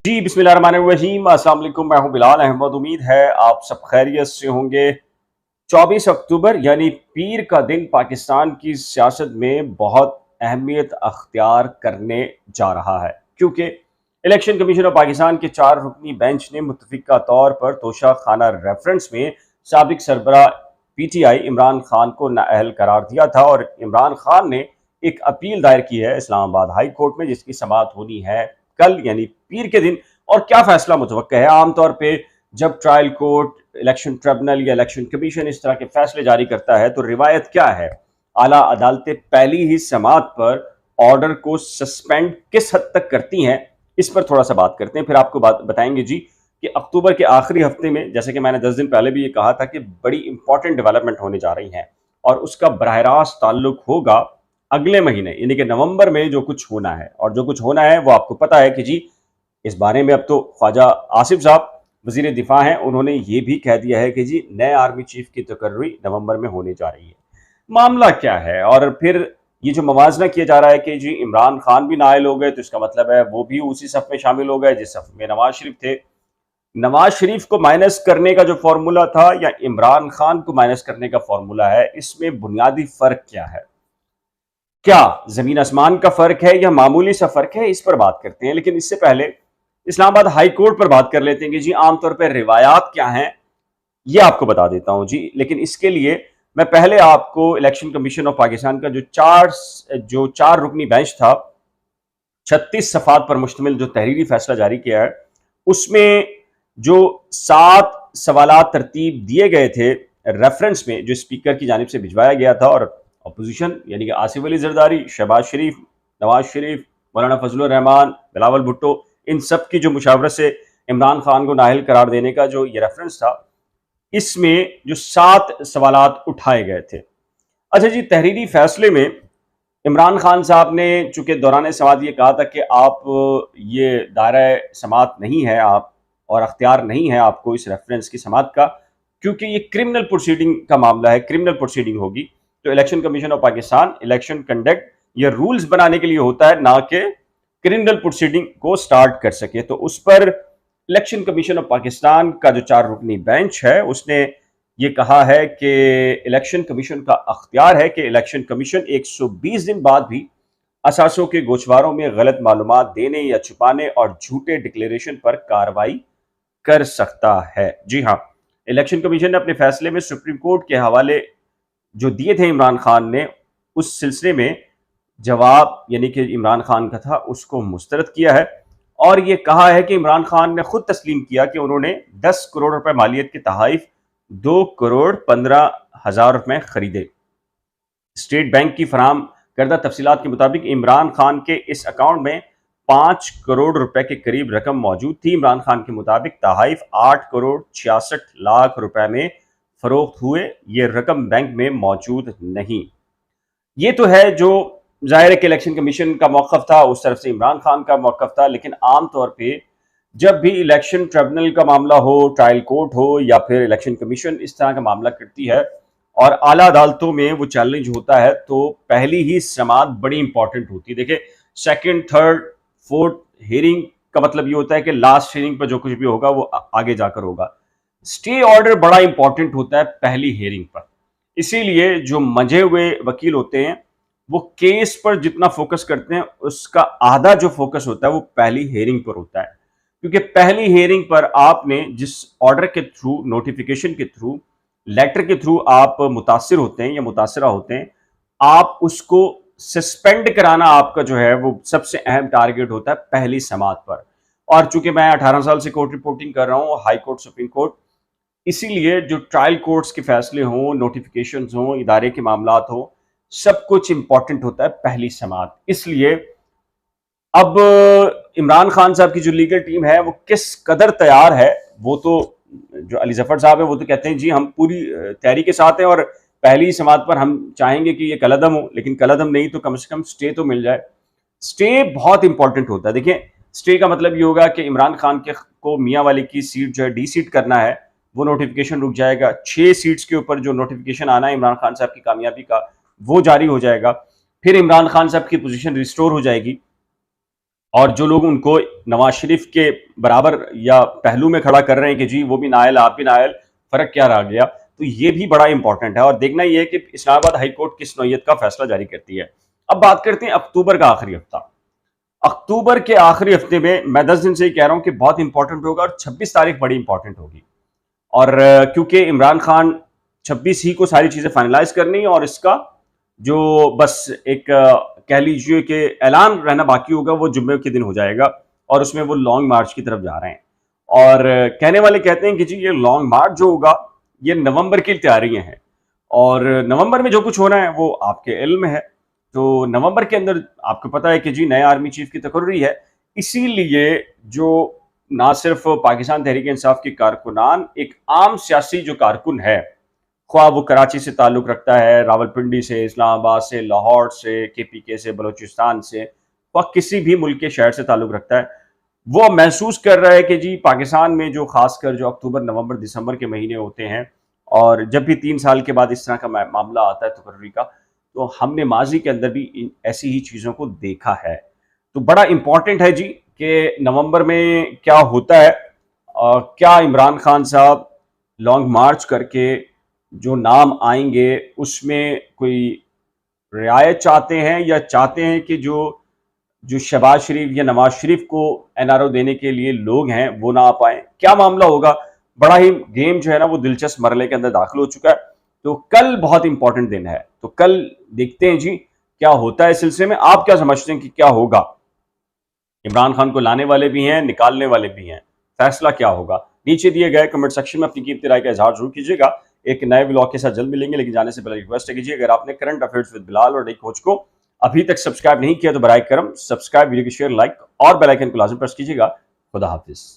जी, बिस्मिल्लाहिर्रहमानिर्रहीम। अस्सलाम वालेकुम, मैं हूं बिलाल अहमद। उम्मीद है आप सब खैरियत से होंगे। 24 अक्टूबर यानी पीर का दिन पाकिस्तान की सियासत में बहुत अहमियत अख्तियार करने जा रहा है, क्योंकि इलेक्शन कमीशन ऑफ पाकिस्तान के 4 रुकनी बेंच ने मुतफिका तौर पर तोशा खाना रेफरेंस में साबिक सरबरा PTI इमरान खान को नाअहल करार दिया था और इमरान खान ने एक अपील दायर की है इस्लामाबाद हाई कोर्ट में, जिसकी समाअत होनी है कल यानी पीर के दिन। और क्या फैसला मुतवक्का है? आमतौर पर जब ट्रायल कोर्ट, इलेक्शन ट्रिब्यूनल या इलेक्शन कमीशन इस तरह के फैसले जारी करता है तो रिवायत क्या है? आला अदालतें पहली ही समाअत पर ऑर्डर को सस्पेंड किस हद तक करती हैं, इस पर थोड़ा सा बात करते हैं, फिर आपको बात बताएंगे जी कि अक्टूबर के आखिरी हफ्ते में, जैसे कि मैंने 10 दिन पहले भी ये कहा था कि बड़ी इंपॉर्टेंट डेवलपमेंट होने जा रही है और उसका बरह रास्त ताल्लुक होगा अगले महीने यानी कि नवंबर में जो कुछ होना है। और जो कुछ होना है वो आपको पता है कि जी इस बारे में अब तो ख्वाजा आसिफ साहब वजीर दिफा हैं, उन्होंने ये भी कह दिया है कि जी नए आर्मी चीफ की तकर्री नवंबर में होने जा रही है। मामला क्या है? और फिर ये जो मवाजना किया जा रहा है कि जी इमरान खान भी नायल हो गए, तो इसका मतलब है वो भी उसी सफ में शामिल हो गए जिस सफ में नवाज शरीफ थे। नवाज शरीफ को माइनस करने का जो फॉर्मूला था या इमरान खान को माइनस करने का फॉर्मूला है, इसमें बुनियादी फर्क क्या है? क्या जमीन आसमान का फर्क है या मामूली सा फर्क है? इस पर बात करते हैं, लेकिन इससे पहले इस्लामाबाद हाई कोर्ट पर बात कर लेते हैं कि जी आमतौर पर रिवायात क्या हैं, ये आपको बता देता हूं जी। लेकिन इसके लिए मैं पहले आपको इलेक्शन कमीशन ऑफ पाकिस्तान का जो चार रुकनी बेंच था, 36 सफात पर मुश्तमिल जो तहरीरी फैसला जारी किया है, उसमें जो 7 सवालात तरतीब दिए गए थे रेफरेंस में, जो स्पीकर की जानिब से भिजवाया गया था, और अपोजिशन यानी कि आसिफ अली जरदारी, शहबाज शरीफ, नवाज शरीफ, मौलाना फजलुर रहमान, बिलावल भुट्टो, इन सब की जो मुशावरत से इमरान खान को नाअहल करार देने का जो ये रेफरेंस था, इसमें जो 7 सवालात उठाए गए थे। अच्छा जी, तहरीरी फैसले में इमरान खान साहब ने चूंकि दौरान समाअत ये कहा था कि आप ये दायरा समाअत नहीं है आप, और अख्तियार नहीं है आपको इस रेफरेंस की समाअत का, क्योंकि ये क्रिमिनल प्रोसीडिंग का मामला है, क्रिमिनल प्रोसीडिंग होगी। तो election commission of Pakistan election conduct ये रूल्स बनाने के लिए होता है, ना कि क्रिमिनल प्रोसीडिंग को स्टार्ट कर सके। तो उस पर इलेक्शन कमीशन ऑफ पाकिस्तान का जो 4 रुकनी बेंच है, उसने ये कहा है कि इलेक्शन कमीशन का अख्तियार है कि इलेक्शन कमीशन 120 दिन बाद भी असासों के गोशवारों में गलत मालूमात देने या छुपाने और झूठे डिक्लेरेशन पर कार्रवाई कर सकता है। जी हाँ, इलेक्शन कमीशन ने अपने फैसले में सुप्रीम कोर्ट के हवाले जो दिए थे इमरान खान ने, उस सिलसिले में जवाब यानी कि इमरान खान का था, उसको मुस्तरद किया है और ये कहा है कि इमरान खान ने खुद तस्लीम किया कि उन्होंने 10 करोड़ रुपए मालियत के तहाइफ 2 करोड़ 15 हजार रुपए खरीदे। स्टेट बैंक की फराम करदा तफसीलात के मुताबिक इमरान खान के इस अकाउंट में 5 करोड़ रुपए के करीब रकम मौजूद थी। इमरान खान के मुताबिक तहाइफ 8 करोड़ 66 लाख रुपए में फरोख्त हुए, ये रकम बैंक में मौजूद नहीं। ये तो है जो जाहिर है कि इलेक्शन कमीशन का मौक़िफ़ था, उस तरफ से इमरान खान का मौक़िफ़ था। लेकिन आमतौर पे जब भी इलेक्शन ट्रिब्यूनल का मामला हो, ट्रायल कोर्ट हो या फिर इलेक्शन कमीशन इस तरह का मामला करती है और आला अदालतों में वो चैलेंज होता है, तो पहली ही समाअत बड़ी इंपॉर्टेंट होती है। देखिए, सेकंड, थर्ड, फोर्थ हियरिंग का मतलब ये होता है कि लास्ट हियरिंग पर जो कुछ भी होगा वो आगे जाकर होगा। स्टे ऑर्डर बड़ा इंपॉर्टेंट होता है पहली हियरिंग पर। इसीलिए जो मंझे हुए वकील होते हैं वो केस पर जितना फोकस करते हैं, उसका आधा जो फोकस होता है वो पहली हियरिंग पर होता है, क्योंकि पहली हियरिंग पर आपने जिस ऑर्डर के थ्रू, नोटिफिकेशन के थ्रू, लेटर के थ्रू आप मुतासिर होते हैं या मुतासरा होते हैं, आप उसको सस्पेंड कराना आपका जो है वो सबसे अहम टारगेट होता है पहली समाअत पर। और चूंकि मैं 18 साल से कोर्ट रिपोर्टिंग कर रहा हूँ, हाई कोर्ट, सुप्रीम कोर्ट, इसीलिए जो ट्रायल कोर्ट्स के फैसले हों, नोटिफिकेशंस हों, इदारे के मामलात हों, सब कुछ इंपॉर्टेंट होता है पहली समाअत। इसलिए अब इमरान खान साहब की जो लीगल टीम है वो किस कदर तैयार है, वो तो जो अली जफर साहब है वो तो कहते हैं जी हम पूरी तैयारी के साथ हैं और पहली समाअत पर हम चाहेंगे कि ये कलअदम हो, लेकिन कलअदम नहीं तो कम से कम स्टे तो मिल जाए। स्टे बहुत इंपॉर्टेंट होता है। देखिए, स्टे का मतलब ये होगा कि इमरान खान के को मियाँ वाली की सीट जो है डी सीट करना है, वो नोटिफिकेशन रुक जाएगा। 6 सीट्स के ऊपर जो नोटिफिकेशन आना है इमरान खान साहब की कामयाबी का, वो जारी हो जाएगा। फिर इमरान खान साहब की पोजीशन रिस्टोर हो जाएगी। और जो लोग उनको नवाज शरीफ के बराबर या पहलू में खड़ा कर रहे हैं कि जी वो भी नायल आप भी नायल, फर्क क्या रह गया, तो ये भी बड़ा इंपॉर्टेंट है और देखना ये है कि इस्लामाबाद हाई कोर्ट किस नौयत का फैसला जारी करती है। अब बात करते हैं अक्टूबर का आखिरी हफ्ता। अक्टूबर के आखिरी हफ्ते में मैं 10 दिन से ही कह रहा हूं कि बहुत इंपॉर्टेंट होगा और 26 तारीख बड़ी इंपॉर्टेंट होगी। और क्योंकि इमरान खान 26 ही को सारी चीजें फाइनलाइज करनी है और इसका जो बस एक कह लीजिए कि ऐलान रहना बाकी होगा वो जुम्मे के दिन हो जाएगा और उसमें वो लॉन्ग मार्च की तरफ जा रहे हैं। और कहने वाले कहते हैं कि जी ये लॉन्ग मार्च जो होगा ये नवंबर की तैयारियां हैं और नवंबर में जो कुछ होना है वो आपके इल्म में है। तो नवंबर के अंदर आपको पता है कि जी नए आर्मी चीफ की तकर्री है, इसीलिए जो ना सिर्फ पाकिस्तान तहरीक इंसाफ के कारकुनान, एक आम सियासी जो कारकुन है, ख्वाह वो कराची से ताल्लुक़ रखता है, रावलपिंडी से, इस्लामाबाद से, लाहौर से, KPK से, बलूचिस्तान से, व किसी भी मुल्क के शहर से ताल्लुक़ रखता है, वो महसूस कर रहा है कि जी पाकिस्तान में जो ख़ासकर जो अक्टूबर, नवंबर, दिसंबर के महीने होते हैं और जब भी 3 साल के बाद इस तरह का मामला आता है तकर्री का, तो हमने माजी के अंदर भी ऐसी ही चीज़ों को देखा है। तो बड़ा इंपॉर्टेंट है जी कि नवंबर में क्या होता है, क्या इमरान खान साहब लॉन्ग मार्च करके जो नाम आएंगे उसमें कोई रियायत चाहते हैं या चाहते हैं कि जो जो शहबाज शरीफ या नवाज शरीफ को NRO देने के लिए लोग हैं वो ना आ पाए, क्या मामला होगा। बड़ा ही गेम जो है ना वो दिलचस्प मरहले के अंदर दाखिल हो चुका है। तो कल बहुत इंपॉर्टेंट दिन है, तो कल देखते हैं जी क्या होता है इस सिलसिले में। आप क्या समझते हैं कि क्या होगा? इमरान खान को लाने वाले भी हैं, निकालने वाले भी हैं, फैसला क्या होगा? नीचे दिए गए कमेंट सेक्शन में अपनी कीमती राय का इजहार जरूर कीजिएगा। एक नए व्लॉग के साथ जल्द मिलेंगे, लेकिन जाने से पहले रिक्वेस्ट कीजिए, अगर आपने करंट अफेयर्स विद बिलाल और नई कोच को अभी तक सब्सक्राइब नहीं किया तो बराए करम सब्सक्राइब, वीडियो की शेयर, लाइक और बेल आइकन को लाजम प्रेस कीजिएगा। खुदा हाफिज।